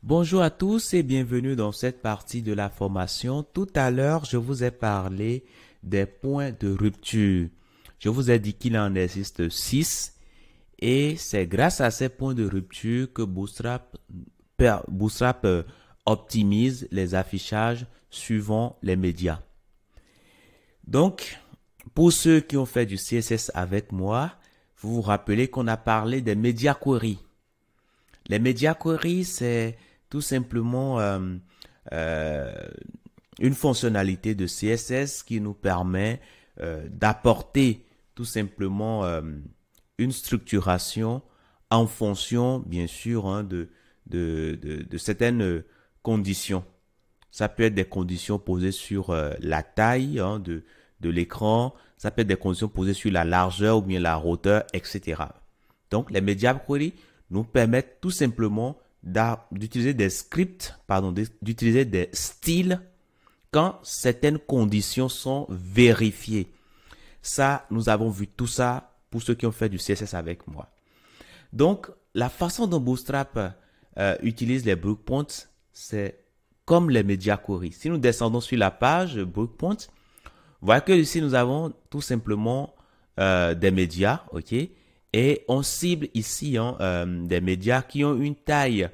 Bonjour à tous et bienvenue dans cette partie de la formation. Tout à l'heure, je vous ai parlé des points de rupture. Je vous ai dit qu'il en existe 6 et c'est grâce à ces points de rupture que Bootstrap optimise les affichages suivant les médias. Donc, pour ceux qui ont fait du CSS avec moi, vous vous rappelez qu'on a parlé des media queries. Les media queries, c'est tout simplement une fonctionnalité de CSS qui nous permet d'apporter tout simplement une structuration en fonction, bien sûr, de certaines conditions. Ça peut être des conditions posées sur la taille de l'écran, ça peut être des conditions posées sur la largeur ou bien la hauteur, etc. Donc, les media queries nous permettent tout simplement d'utiliser des scripts, d'utiliser des styles quand certaines conditions sont vérifiées. Ça, nous avons vu tout ça pour ceux qui ont fait du CSS avec moi. Donc, la façon dont Bootstrap utilise les breakpoints, c'est comme les media queries. Si nous descendons sur la page breakpoint, vous voyez que ici, nous avons tout simplement des médias, ok? Et on cible ici des médias qui ont une taille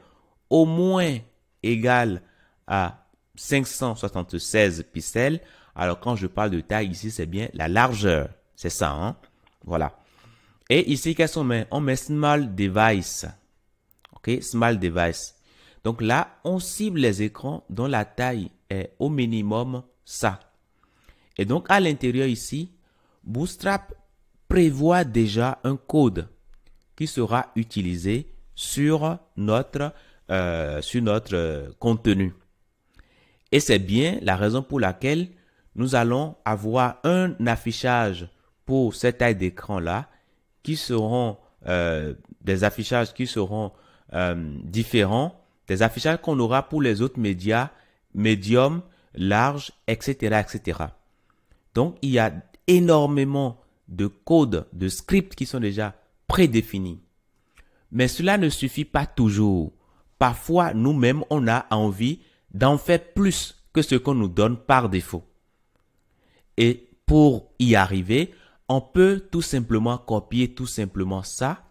au moins égale à 576 pixels. Alors, quand je parle de taille ici, c'est bien la largeur. C'est ça, hein? Voilà. Et ici, qu'est-ce qu'on met? On met Small Device. OK? Small Device. Donc là, on cible les écrans dont la taille est au minimum ça. Et donc, à l'intérieur ici, Bootstrap prévoit déjà un code qui sera utilisé sur notre contenu. Et c'est bien la raison pour laquelle nous allons avoir un affichage pour cette taille d'écran-là qui seront des affichages qui seront différents des affichages qu'on aura pour les autres médias, médium, large, etc., etc. Donc, il y a énormément de codes, de scripts qui sont déjà prédéfinis. Mais cela ne suffit pas toujours. Parfois, nous-mêmes, on a envie d'en faire plus que ce qu'on nous donne par défaut. Et pour y arriver, on peut tout simplement copier tout simplement ça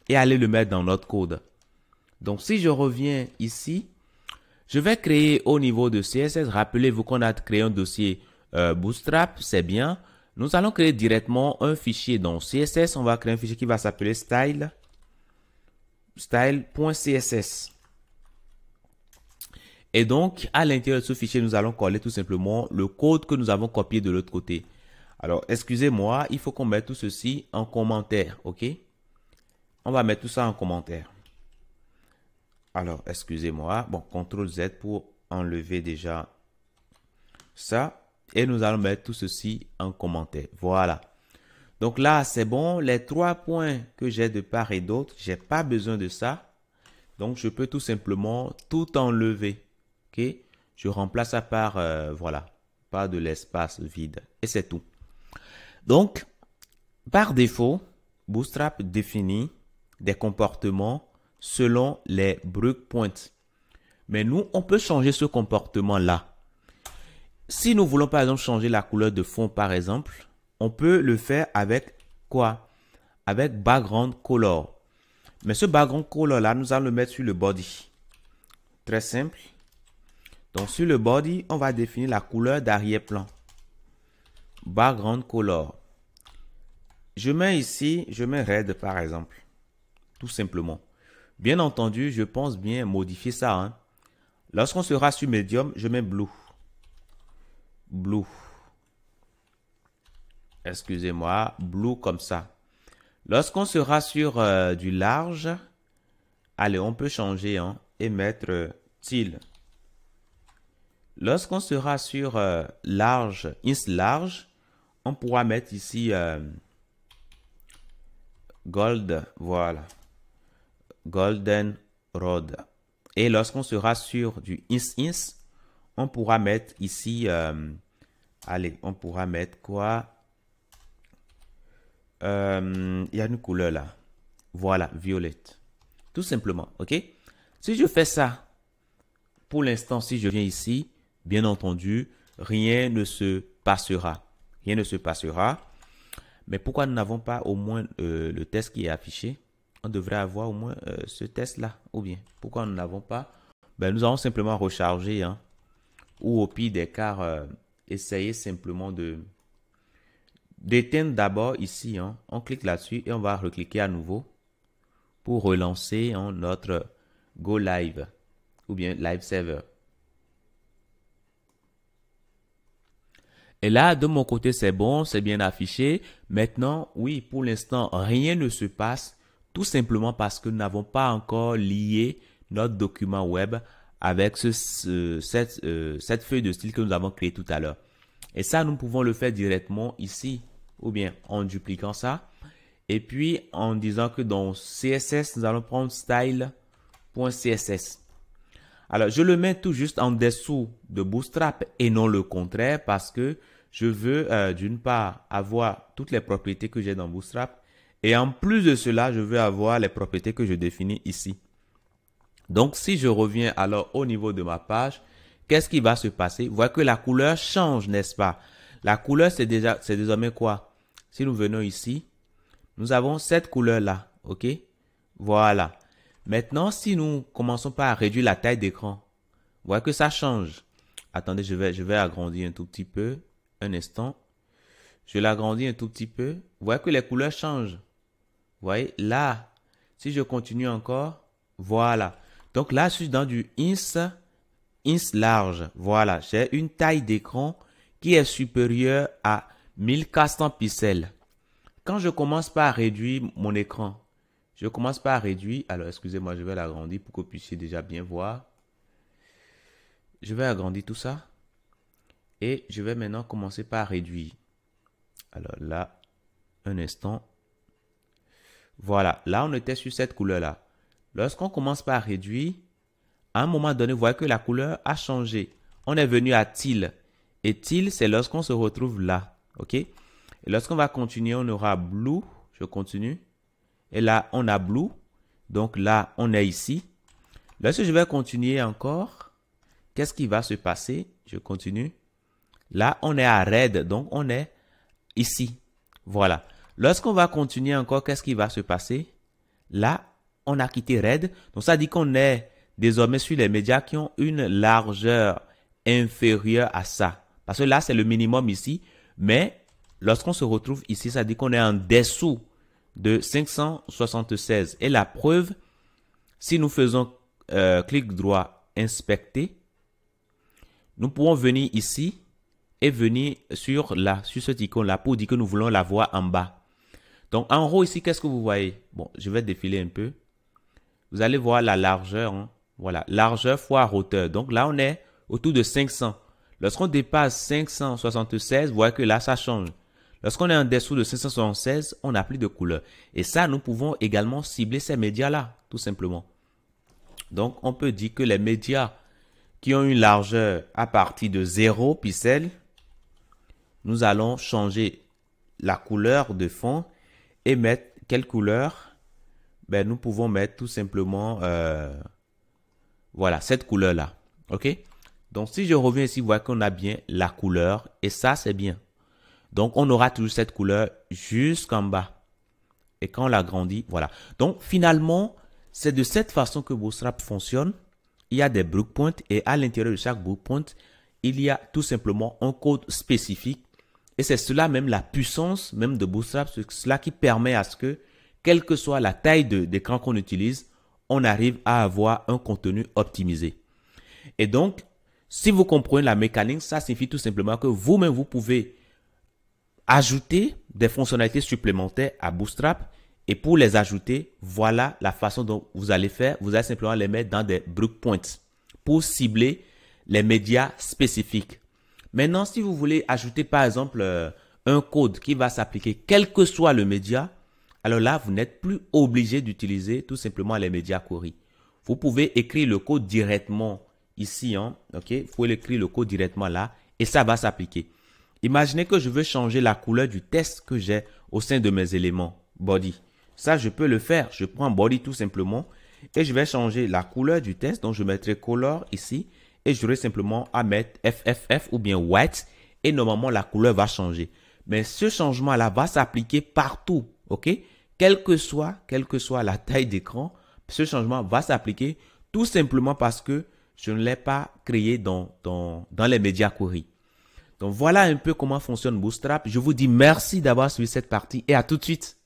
et aller le mettre dans notre code. Donc, si je reviens ici, je vais créer au niveau de CSS. Rappelez-vous qu'on a créé un dossier Bootstrap, c'est bien. Nous allons créer directement un fichier dans CSS. On va créer un fichier qui va s'appeler style.css. Et donc, à l'intérieur de ce fichier, nous allons coller tout simplement le code que nous avons copié de l'autre côté. Alors, excusez-moi, il faut qu'on mette tout ceci en commentaire, ok? On va mettre tout ça en commentaire. Alors, excusez-moi. Bon, CTRL Z pour enlever déjà ça. Et nous allons mettre tout ceci en commentaire. Voilà. Donc là, c'est bon. Les 3 points que j'ai de part et d'autre, j'ai pas besoin de ça. Donc, je peux tout simplement tout enlever. OK? Je remplace ça par, voilà, par de l'espace vide. Et c'est tout. Donc, par défaut, Bootstrap définit des comportements selon les breakpoints. Mais nous, on peut changer ce comportement-là. Si nous voulons par exemple changer la couleur de fond par exemple, on peut le faire avec quoi? Avec background color. Mais ce background color là, nous allons le mettre sur le body. Très simple. Donc sur le body, on va définir la couleur d'arrière-plan. Background color. Je mets ici, je mets red par exemple. Tout simplement. Bien entendu, je pense bien modifier ça, hein. Lorsqu'on sera sur medium, je mets blue. Blue. Excusez-moi, blue comme ça. Lorsqu'on sera sur du large, allez, on peut changer et mettre teal. Lorsqu'on sera sur large, large, on pourra mettre ici gold, voilà. Golden Road. Et lorsqu'on sera sur du ins, on pourra mettre ici, allez, on pourra mettre quoi? Il y a une couleur là. Voilà, violette. Tout simplement, ok? Si je fais ça, pour l'instant, si je viens ici, bien entendu, rien ne se passera. Rien ne se passera. Mais pourquoi nous n'avons pas au moins le test qui est affiché? On devrait avoir au moins ce test-là. Ou bien, pourquoi nous n'avons pas? Ben, nous allons simplement recharger. Hein, ou au pire des cas, essayer simplement d'éteindre d'abord ici. Hein. On clique là-dessus et on va recliquer à nouveau pour relancer hein, notre Go Live ou bien Live Server. Et là, de mon côté, c'est bon, c'est bien affiché. Maintenant, oui, pour l'instant, rien ne se passe, tout simplement parce que nous n'avons pas encore lié notre document web avec cette feuille de style que nous avons créée tout à l'heure. Et ça, nous pouvons le faire directement ici, ou bien en dupliquant ça. Et puis, en disant que dans CSS, nous allons prendre style.css. Alors, je le mets tout juste en dessous de Bootstrap et non le contraire parce que je veux d'une part avoir toutes les propriétés que j'ai dans Bootstrap et en plus de cela, je veux avoir les propriétés que je définis ici. Donc, si je reviens alors au niveau de ma page, qu'est-ce qui va se passer? Vous voyez que la couleur change, n'est-ce pas? La couleur, c'est désormais quoi? Si nous venons ici, nous avons cette couleur-là, ok? Voilà. Maintenant, si nous commençons par réduire la taille d'écran, vous voyez que ça change. Attendez, je vais agrandir un tout petit peu. Un instant. Je l'agrandis un tout petit peu. Vous voyez que les couleurs changent. Vous voyez, là, si je continue encore, voilà. Donc là, je suis dans du ins large. Voilà, j'ai une taille d'écran qui est supérieure à 1400 pixels. Quand je commence par réduire mon écran, je commence par réduire. Alors, excusez-moi, je vais l'agrandir pour que vous puissiez déjà bien voir. Je vais agrandir tout ça. Et je vais maintenant commencer par réduire. Alors là, un instant. Voilà, là, on était sur cette couleur-là. Lorsqu'on commence par réduire, à un moment donné, vous voyez que la couleur a changé. On est venu à teal. Et teal, c'est lorsqu'on se retrouve là. OK? Et lorsqu'on va continuer, on aura blue. Je continue. Et là, on a blue. Donc là, on est ici. Lorsque je vais continuer encore, qu'est-ce qui va se passer? Je continue. Là, on est à red. Donc, on est ici. Voilà. Lorsqu'on va continuer encore, qu'est-ce qui va se passer? Là, on a quitté red. Donc, ça dit qu'on est désormais sur les médias qui ont une largeur inférieure à ça. Parce que là, c'est le minimum ici. Mais lorsqu'on se retrouve ici, ça dit qu'on est en dessous de 576. Et la preuve, si nous faisons clic droit, inspecter, nous pouvons venir ici et venir sur cette icône-là pour dire que nous voulons la voir en bas. Donc, en haut ici, qu'est-ce que vous voyez? Bon, je vais défiler un peu. Vous allez voir la largeur. Hein. Voilà, largeur fois hauteur. Donc là, on est autour de 500. Lorsqu'on dépasse 576, vous voyez que là, ça change. Lorsqu'on est en dessous de 576, on n'a plus de couleur. Et ça, nous pouvons également cibler ces médias-là, tout simplement. Donc, on peut dire que les médias qui ont une largeur à partir de 0 pixels, nous allons changer la couleur de fond et mettre quelle couleur? Ben, nous pouvons mettre tout simplement voilà, cette couleur-là. OK? Donc, si je reviens ici, vous voyez qu'on a bien la couleur et ça, c'est bien. Donc, on aura toujours cette couleur jusqu'en bas. Et quand on l'agrandit, voilà. Donc, finalement, c'est de cette façon que Bootstrap fonctionne. Il y a des breakpoints et à l'intérieur de chaque breakpoint, il y a tout simplement un code spécifique. Et c'est cela même la puissance même de Bootstrap, c'est cela qui permet à ce que, quelle que soit la taille d'écran qu'on utilise, on arrive à avoir un contenu optimisé. Et donc, si vous comprenez la mécanique, ça signifie tout simplement que vous-même, vous pouvez ajouter des fonctionnalités supplémentaires à Bootstrap. Et pour les ajouter, voilà la façon dont vous allez faire. Vous allez simplement les mettre dans des breakpoints pour cibler les médias spécifiques. Maintenant, si vous voulez ajouter par exemple un code qui va s'appliquer quel que soit le média, alors là, vous n'êtes plus obligé d'utiliser tout simplement les médias query. Vous pouvez écrire le code directement ici. Hein, okay? Vous pouvez écrire le code directement là et ça va s'appliquer. Imaginez que je veux changer la couleur du test que j'ai au sein de mes éléments body. Ça, je peux le faire. Je prends body tout simplement Et je vais changer la couleur du texte. Donc, je mettrai color ici. Et j'aurai simplement à mettre FFF ou bien white. Et normalement, la couleur va changer. Mais ce changement-là va s'appliquer partout. OK? Quelle que soit la taille d'écran, ce changement va s'appliquer tout simplement parce que je ne l'ai pas créé dans les médias query. Donc, voilà un peu comment fonctionne Bootstrap. Je vous dis merci d'avoir suivi cette partie et à tout de suite.